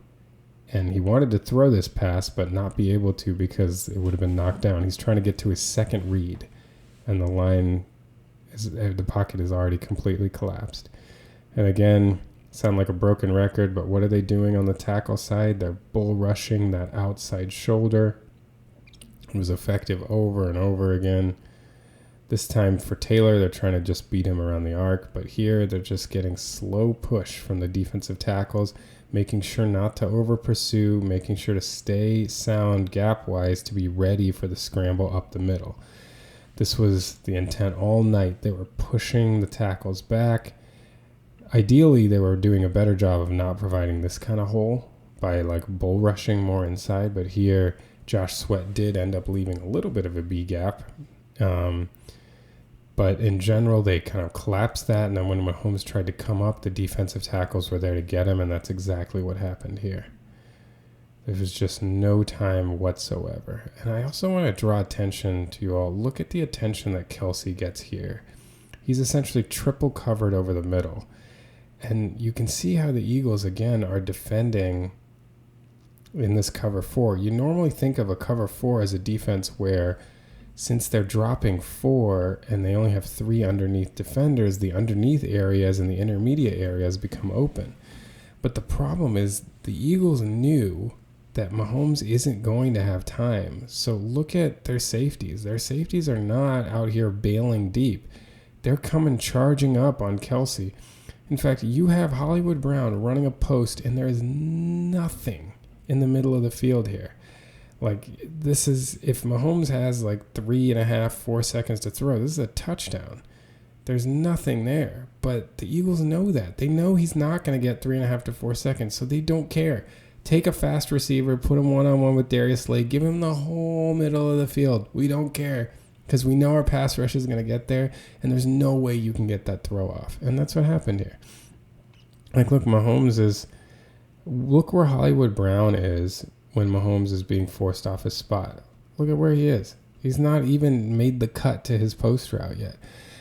And he wanted to throw this pass, but not be able to because it would have been knocked down. He's trying to get to his second read, and the pocket is already completely collapsed. And again, sound like a broken record, but what are they doing on the tackle side? They're bull rushing that outside shoulder. It was effective over and over again. This time for Taylor, they're trying to just beat him around the arc, but here they're just getting slow push from the defensive tackles, making sure not to over pursue, making sure to stay sound gap-wise to be ready for the scramble up the middle. This was the intent all night. They were pushing the tackles back. Ideally, they were doing a better job of not providing this kind of hole by like bull rushing more inside, but here Josh Sweat did end up leaving a little bit of a B gap. But in general, they kind of collapsed that, and then when Mahomes tried to come up, the defensive tackles were there to get him, and that's exactly what happened here. There was just no time whatsoever. And I also want to draw attention to you all. Look at the attention that Kelce gets here. He's essentially triple covered over the middle. And you can see how the Eagles, again, are defending in this cover 4. You normally think of a cover 4 as a defense where, since they're dropping 4 and they only have 3 underneath defenders, the underneath areas and the intermediate areas become open. But the problem is the Eagles knew that Mahomes isn't going to have time. So look at their safeties. Their safeties are not out here bailing deep. They're coming charging up on Kelce. In fact, you have Hollywood Brown running a post, and there is nothing in the middle of the field here. Like, this is, if Mahomes has like 3.5, 4 seconds to throw, this is a touchdown. There's nothing there. But the Eagles know that. They know he's not going to get 3.5 to 4 seconds, so they don't care. Take a fast receiver, put him one-on-one with Darius Slay, give him the whole middle of the field. We don't care, because we know our pass rush is going to get there, and there's no way you can get that throw off. And that's what happened here. Like, look, look where Hollywood Brown is when Mahomes is being forced off his spot. Look at where he is. He's not even made the cut to his post route yet.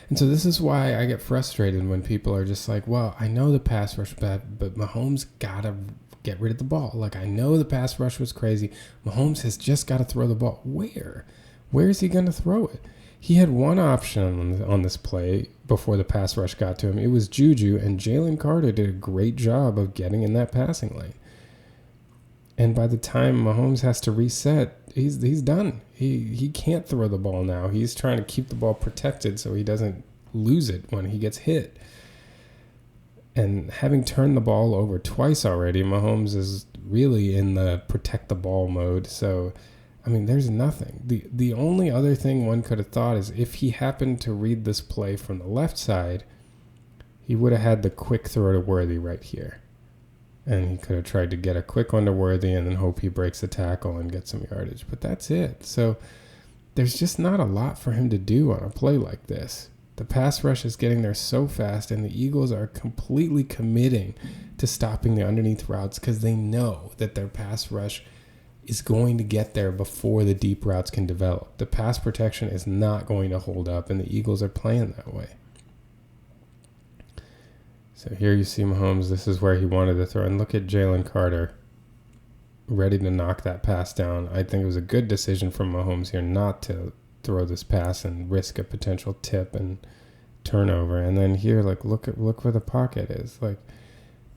And so this is why I get frustrated when people are just like, well, I know the pass rush was bad, but Mahomes got to get rid of the ball. Like, I know the pass rush was crazy. Mahomes has just got to throw the ball. Where? Where is he going to throw it? He had one option on this play before the pass rush got to him. It was Juju, and Jalen Carter did a great job of getting in that passing lane. And by the time Mahomes has to reset, he's done. He can't throw the ball now. He's trying to keep the ball protected so he doesn't lose it when he gets hit. And having turned the ball over twice already, Mahomes is really in the protect the ball mode. So, I mean, there's nothing. The only other thing one could have thought is if he happened to read this play from the left side, he would have had the quick throw to Worthy right here. And he could have tried to get a quick one to Worthy and then hope he breaks a tackle and gets some yardage. But that's it. So there's just not a lot for him to do on a play like this. The pass rush is getting there so fast, and the Eagles are completely committing to stopping the underneath routes because they know that their pass rush is going to get there before the deep routes can develop. The pass protection is not going to hold up, and the Eagles are playing that way. So here you see Mahomes. This is where he wanted to throw. And look at Jalen Carter ready to knock that pass down. I think it was a good decision from Mahomes here not to throw this pass and risk a potential tip and turnover. And then here, like, look where the pocket is. Like,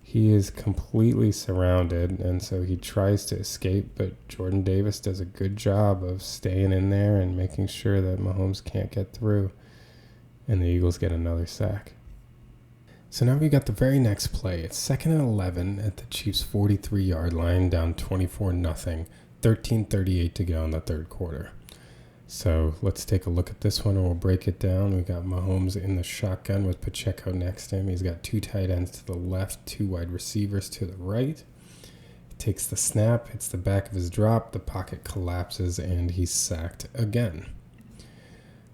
he is completely surrounded, and so he tries to escape, but Jordan Davis does a good job of staying in there and making sure that Mahomes can't get through, and the Eagles get another sack. So now we got the very next play. It's 2nd and 11 at the Chiefs' 43-yard line, down 24-0, 13:38 to go in the third quarter. So let's take a look at this one, and we'll break it down. We got Mahomes in the shotgun with Pacheco next to him. He's got 2 tight ends to the left, 2 wide receivers to the right. He takes the snap, hits the back of his drop, the pocket collapses, and he's sacked again.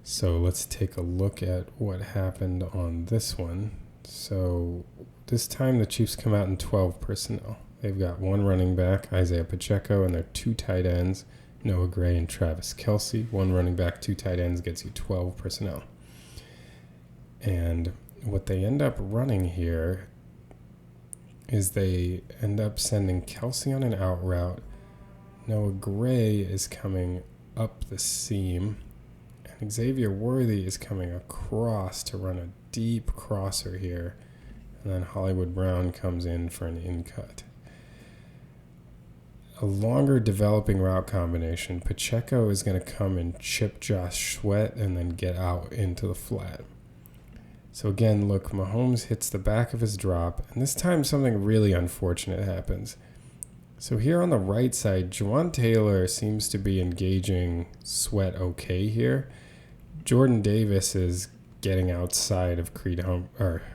So let's take a look at what happened on this one. So this time the Chiefs come out in 12 personnel. They've got 1 running back, Isaiah Pacheco, and their 2 tight ends, Noah Gray and Travis Kelce. 1 running back, 2 tight ends gets you 12 personnel. And what they end up running here is they end up sending Kelce on an out route. Noah Gray is coming up the seam, and Xavier Worthy is coming across to run a deep crosser here. And then Hollywood Brown comes in for an in-cut. a longer developing route combination. Pacheco is going to come and chip Josh Sweat and then get out into the flat. So again, look, Mahomes hits the back of his drop, and this time something really unfortunate happens. So here on the right side, Juwan Taylor seems to be engaging Sweat okay here. Jordan Davis is getting outside of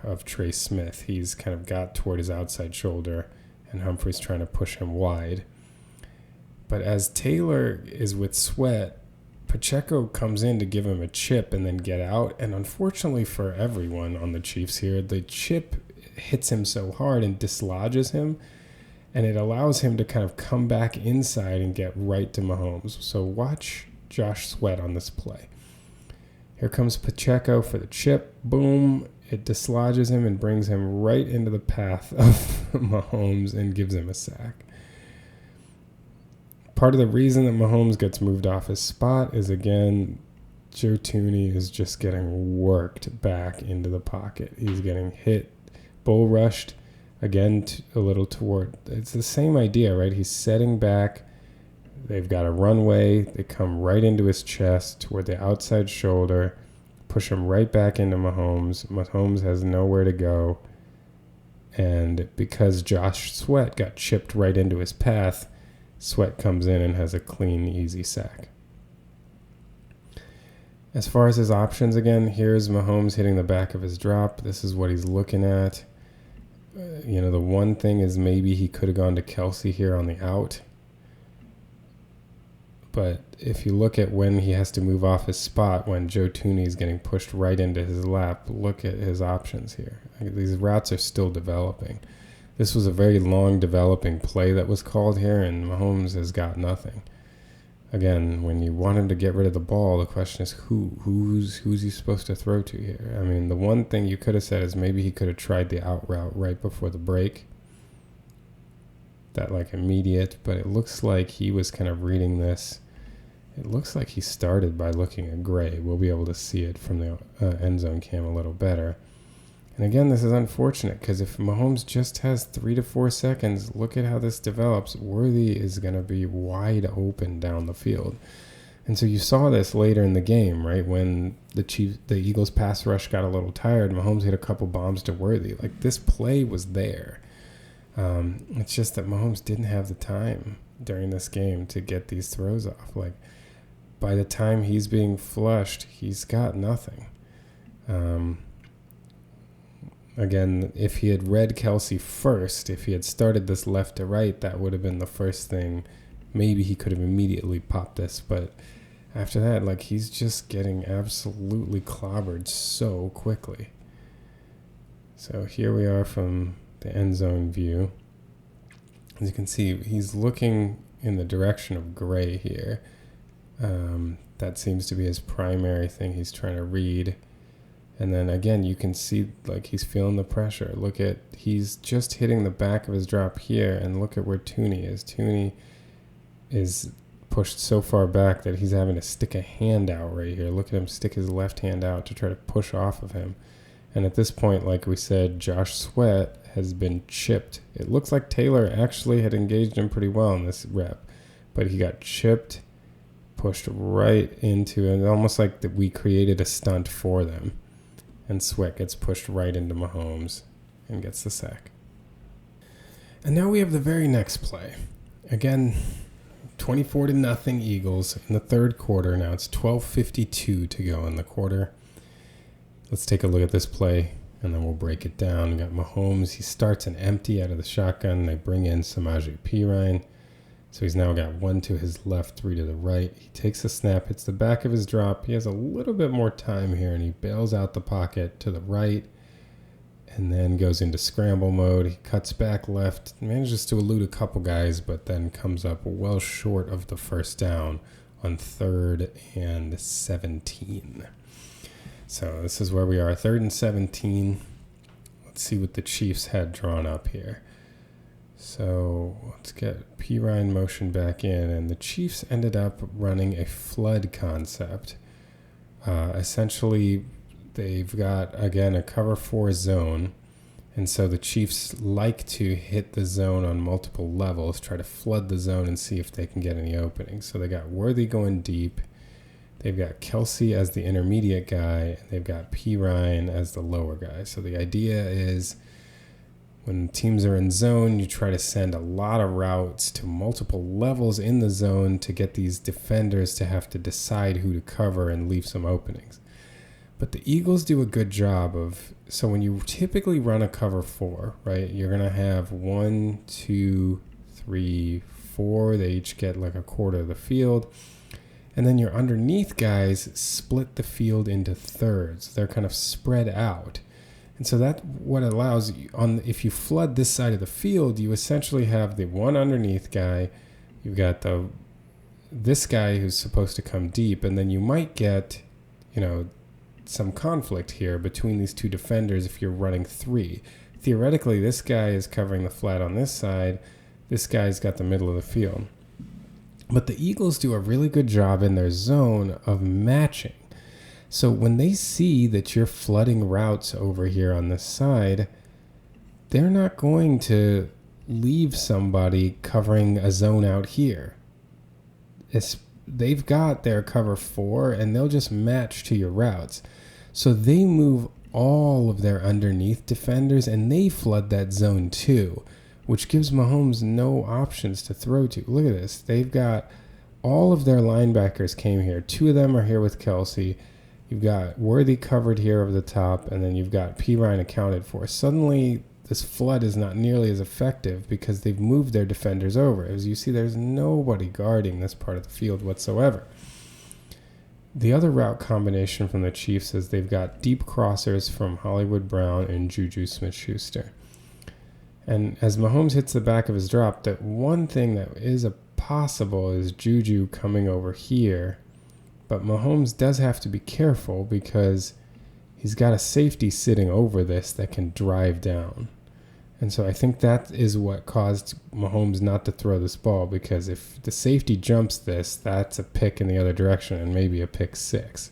of Trey Smith. He's kind of got toward his outside shoulder, and Humphrey's trying to push him wide. But as Taylor is with Sweat, Pacheco comes in to give him a chip and then get out. And unfortunately for everyone on the Chiefs here, the chip hits him so hard and dislodges him, and it allows him to kind of come back inside and get right to Mahomes. So watch Josh Sweat on this play. Here comes Pacheco for the chip. Boom. It dislodges him and brings him right into the path of Mahomes and gives him a sack. Part of the reason that Mahomes gets moved off his spot is, again, Joe Thuney is just getting worked back into the pocket. He's getting hit, bull rushed, again, a little toward. It's the same idea, right? He's setting back. They've got a runway. They come right into his chest toward the outside shoulder, push him right back into Mahomes. Mahomes has nowhere to go. And because Josh Sweat got chipped right into his path, Sweat comes in and has a clean, easy sack. As far as his options, again, here's Mahomes hitting the back of his drop. This is what he's looking at. The one thing is maybe he could have gone to Kelsey here on the out. But if you look at when he has to move off his spot, when Joe Thuney is getting pushed right into his lap, look at his options here. These routes are still developing. This was a very long developing play that was called here, and Mahomes has got nothing. Again, when you want him to get rid of the ball, the question is who's he supposed to throw to here? I mean, the one thing you could have said is maybe he could have tried the out route right before the break. That immediate, but it looks like he was kind of reading this. It looks like he started by looking at Gray. We'll be able to see it from the end zone cam a little better. And again, this is unfortunate because if Mahomes just has 3 to 4 seconds, look at how this develops. Worthy is going to be wide open down the field. And so you saw this later in the game, right? When the Eagles pass rush got a little tired, Mahomes hit a couple bombs to Worthy. This play was there. It's just that Mahomes didn't have the time during this game to get these throws off. By the time he's being flushed, he's got nothing. Again, if he had read Kelsey first, if he had started this left to right, that would have been the first thing. Maybe he could have immediately popped this, but after that, he's just getting absolutely clobbered so quickly. So here we are from the end zone view. As you can see, he's looking in the direction of Gray here. That seems to be his primary thing he's trying to read. And then again, you can see he's feeling the pressure. He's just hitting the back of his drop here, and look at where Thuney is. Thuney is pushed so far back that he's having to stick a hand out right here. Look at him stick his left hand out to try to push off of him. And at this point, like we said, Josh Sweat has been chipped. It looks like Taylor actually had engaged him pretty well in this rep, but he got chipped, pushed right into it, almost like that we created a stunt for them. And Sweat gets pushed right into Mahomes and gets the sack. And now we have the very next play. Again, 24-0 Eagles in the third quarter. Now it's 12:52 to go in the quarter. Let's take a look at this play, and then we'll break it down. We got Mahomes. He starts an empty out of the shotgun. They bring in Ajay Pirine. So he's now got 1 to his left, 3 to the right. He takes a snap, hits the back of his drop. He has a little bit more time here, and he bails out the pocket to the right and then goes into scramble mode. He cuts back left, manages to elude a couple guys, but then comes up well short of the first down on 3rd and 17. So this is where we are, 3rd and 17. Let's see what the Chiefs had drawn up here. So let's get Pirine motion back in, and the Chiefs ended up running a flood concept. Essentially, they've got, again, a cover 4 zone, And so the Chiefs like to hit the zone on multiple levels, try to flood the zone and see if they can get any openings. So they got Worthy going deep. They've got Kelsey as the intermediate guy, and they've got P. Ryan as the lower guy. So the idea is when teams are in zone, you try to send a lot of routes to multiple levels in the zone to get these defenders to have to decide who to cover and leave some openings. But the Eagles do a good job of, so when you typically run a cover 4, right, you're going to have 1, 2, 3, 4. They each get like a quarter of the field. And then your underneath guys split the field into thirds. They're kind of spread out. And so that's what allows you, if you flood this side of the field, you essentially have the one underneath guy. You've got this guy who's supposed to come deep, and then you might get, some conflict here between these two defenders if you're running 3. Theoretically, this guy is covering the flat on this side. This guy's got the middle of the field. But the Eagles do a really good job in their zone of matching. So when they see that you're flooding routes over here on this side, they're not going to leave somebody covering a zone out here. They've got their cover 4, and they'll just match to your routes. So they move all of their underneath defenders, and they flood that zone too, which gives Mahomes no options to throw to. Look at this. They've got all of their linebackers came here. 2 of them are here with Kelsey. You've got Worthy covered here over the top, and then you've got P. Ryan accounted for. Suddenly, this flood is not nearly as effective because they've moved their defenders over. As you see, there's nobody guarding this part of the field whatsoever. The other route combination from the Chiefs is they've got deep crossers from Hollywood Brown and Juju Smith-Schuster. And as Mahomes hits the back of his drop, that one thing that is possible is Juju coming over here. But Mahomes does have to be careful because he's got a safety sitting over this that can drive down. And so I think that is what caused Mahomes not to throw this ball, because if the safety jumps this, that's a pick in the other direction and maybe a pick 6.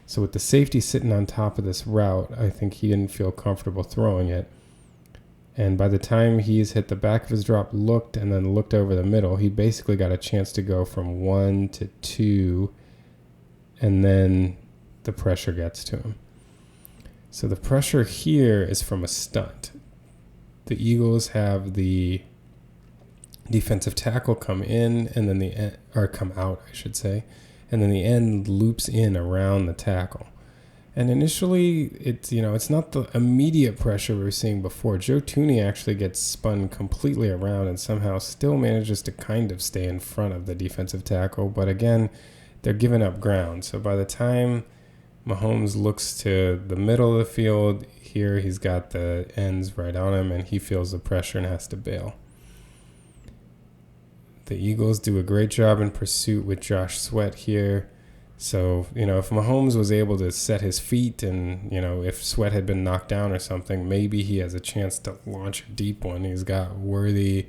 So with the safety sitting on top of this route, I think he didn't feel comfortable throwing it. And by the time he's hit the back of his drop, looked, and then looked over the middle, he basically got a chance to go from 1 to 2, and then the pressure gets to him. So the pressure here is from a stunt. The Eagles have the defensive tackle come in, and then come out, I should say, and then the end loops in around the tackle. And initially, it's not the immediate pressure we were seeing before. Joe Thuney actually gets spun completely around and somehow still manages to kind of stay in front of the defensive tackle. But again, they're giving up ground. So by the time Mahomes looks to the middle of the field, here he's got the ends right on him, and he feels the pressure and has to bail. The Eagles do a great job in pursuit with Josh Sweat here. So, if Mahomes was able to set his feet and, if Sweat had been knocked down or something, maybe he has a chance to launch a deep one. He's got Worthy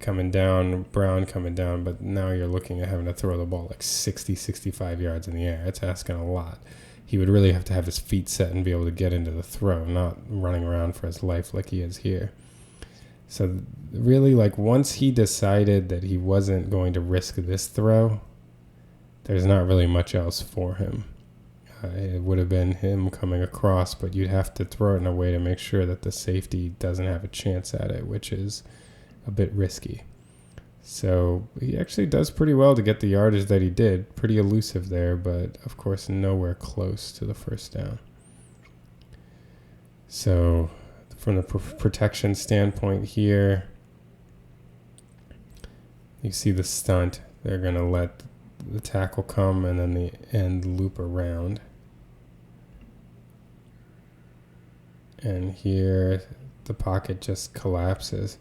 coming down, Brown coming down, but now you're looking at having to throw the ball like 60, 65 yards in the air. It's asking a lot. He would really have to have his feet set and be able to get into the throw, not running around for his life like he is here. So really, once he decided that he wasn't going to risk this throw, there's not really much else for him. It would have been him coming across, but you'd have to throw it in a way to make sure that the safety doesn't have a chance at it, which is a bit risky. So he actually does pretty well to get the yardage that he did. Pretty elusive there, but of course nowhere close to the first down. So from the protection standpoint here, you see the stunt. They're going to let the tackle come and then the end loop around. And here the pocket just collapses.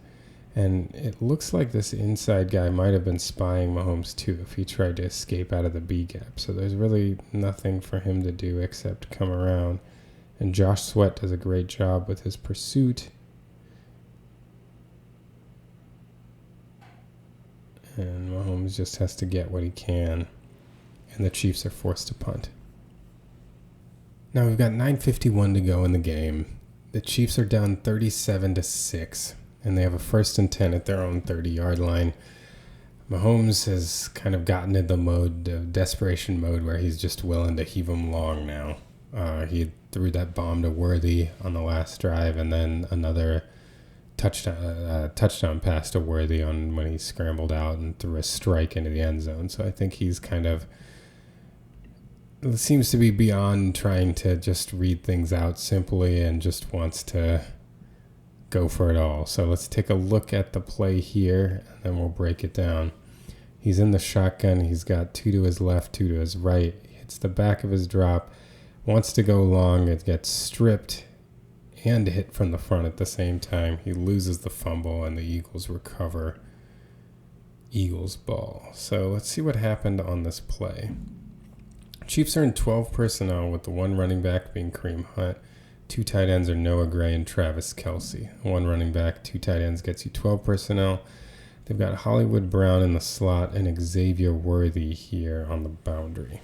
And it looks like this inside guy might have been spying Mahomes too if he tried to escape out of the B gap. So there's really nothing for him to do except come around. And Josh Sweat does a great job with his pursuit. And Mahomes just has to get what he can. And the Chiefs are forced to punt. Now we've got 9:51 to go in the game. the Chiefs are down 37-6, and they have a 1st and 10 at their own 30-yard line. Mahomes has kind of gotten into the mode of desperation mode where he's just willing to heave them long now. He threw that bomb to Worthy on the last drive, and then another touchdown pass to Worthy on when he scrambled out and threw a strike into the end zone. So I think he's kind of seems to be beyond trying to just read things out simply and just wants to go for it all. So let's take a look at the play here, and then we'll break it down. He's in the shotgun. He's got 2 to his left, 2 to his right. He hits the back of his drop, wants to go long. It gets stripped and hit from the front at the same time. He loses the fumble, and the Eagles recover. Eagles ball. So let's see what happened on this play. Chiefs are in 12 personnel with the 1 running back being Kareem Hunt. 2 tight ends are Noah Gray and Travis Kelce. 1 running back, 2 tight ends gets you 12 personnel. They've got Hollywood Brown in the slot and Xavier Worthy here on the boundary.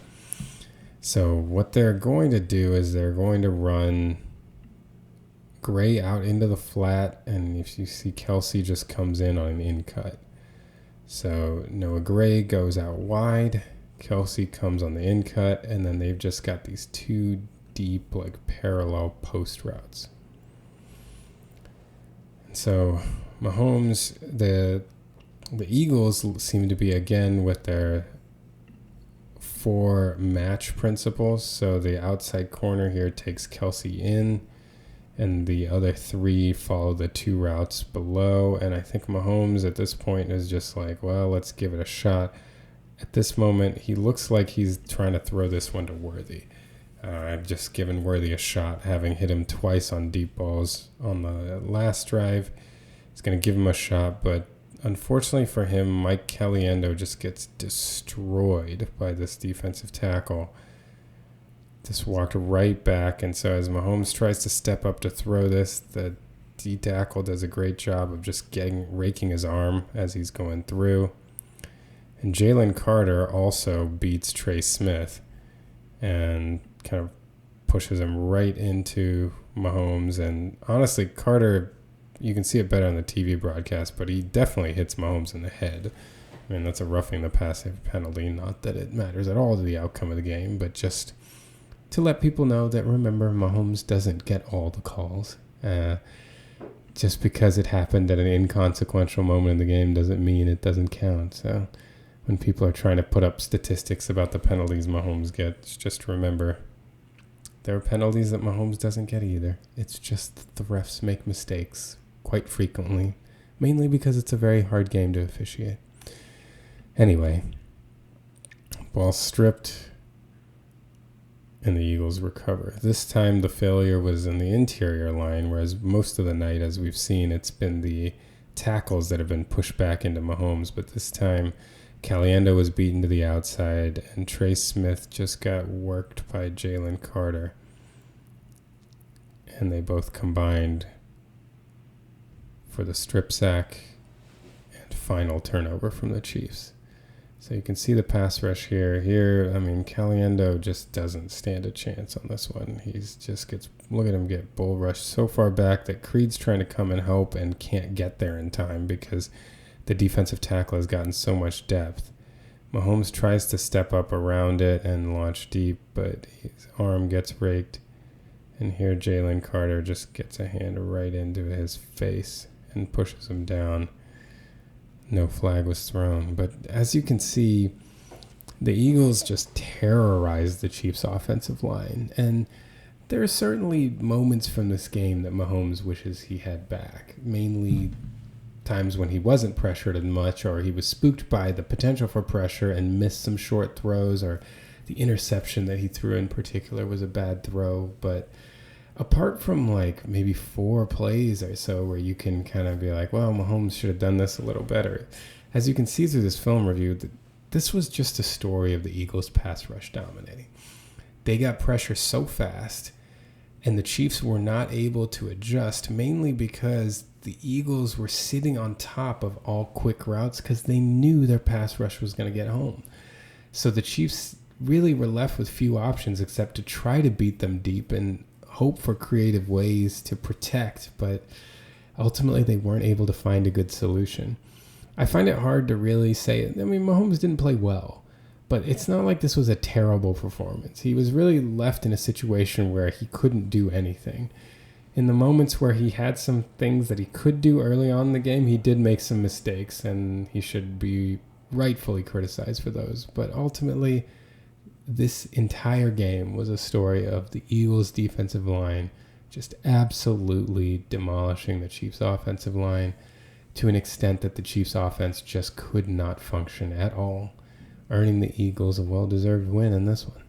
So what they're going to do is they're going to run Gray out into the flat, and if you see Kelce just comes in on an in cut. So Noah Gray goes out wide, Kelce comes on the in cut, and then they've just got these 2 deep, like parallel post routes. And so Mahomes, the Eagles seem to be again with their 4 match principles. So the outside corner here takes Kelce in, and the other 3 follow the 2 routes below. And I think Mahomes at this point is just like, well, let's give it a shot. At this moment, he looks like he's trying to throw this one to Worthy. I've just given Worthy a shot, having hit him twice on deep balls on the last drive. He's going to give him a shot, but unfortunately for him, Mike Caliendo just gets destroyed by this defensive tackle. Just walked right back, and so as Mahomes tries to step up to throw this, the D tackle does a great job of just raking his arm as he's going through. And Jalen Carter also beats Trey Smith and kind of pushes him right into Mahomes. And honestly, Carter, you can see it better on the TV broadcast, but he definitely hits Mahomes in the head. I mean, that's a roughing the passer penalty. Not that it matters at all to the outcome of the game, but just to let people know that, remember, Mahomes doesn't get all the calls. Just because it happened at an inconsequential moment in the game doesn't mean it doesn't count. So when people are trying to put up statistics about the penalties Mahomes gets, just remember, there are penalties that Mahomes doesn't get either. It's just that the refs make mistakes quite frequently, mainly because it's a very hard game to officiate. Anyway, ball stripped, and the Eagles recover. This time the failure was in the interior line, whereas most of the night, as we've seen, it's been the tackles that have been pushed back into Mahomes. But this time, Caliendo was beaten to the outside, and Trey Smith just got worked by Jalen Carter. And they both combined for the strip sack and final turnover from the Chiefs. So you can see the pass rush here. I mean, Caliendo just doesn't stand a chance on this one. Look at him get bull rushed so far back that Creed's trying to come and help and can't get there in time because the defensive tackle has gotten so much depth. Mahomes tries to step up around it and launch deep, but his arm gets raked. And here Jalen Carter just gets a hand right into his face and pushes him down. No flag was thrown. But as you can see, the Eagles just terrorized the Chiefs' offensive line. And there are certainly moments from this game that Mahomes wishes he had back, mainly times when he wasn't pressured as much, or he was spooked by the potential for pressure and missed some short throws, or the interception that he threw in particular was a bad throw. But apart from like maybe 4 plays or so where you can kind of be like, well, Mahomes should have done this a little better. As you can see through this film review, this was just a story of the Eagles' pass rush dominating. They got pressure so fast, and the Chiefs were not able to adjust, mainly because the Eagles were sitting on top of all quick routes because they knew their pass rush was going to get home. So the Chiefs really were left with few options except to try to beat them deep and hope for creative ways to protect, but ultimately they weren't able to find a good solution. I find it hard to really say, Mahomes didn't play well, but it's not like this was a terrible performance. He was really left in a situation where he couldn't do anything. In the moments where he had some things that he could do early on in the game, he did make some mistakes, and he should be rightfully criticized for those. But ultimately, this entire game was a story of the Eagles' defensive line just absolutely demolishing the Chiefs' offensive line to an extent that the Chiefs' offense just could not function at all, earning the Eagles a well-deserved win in this one.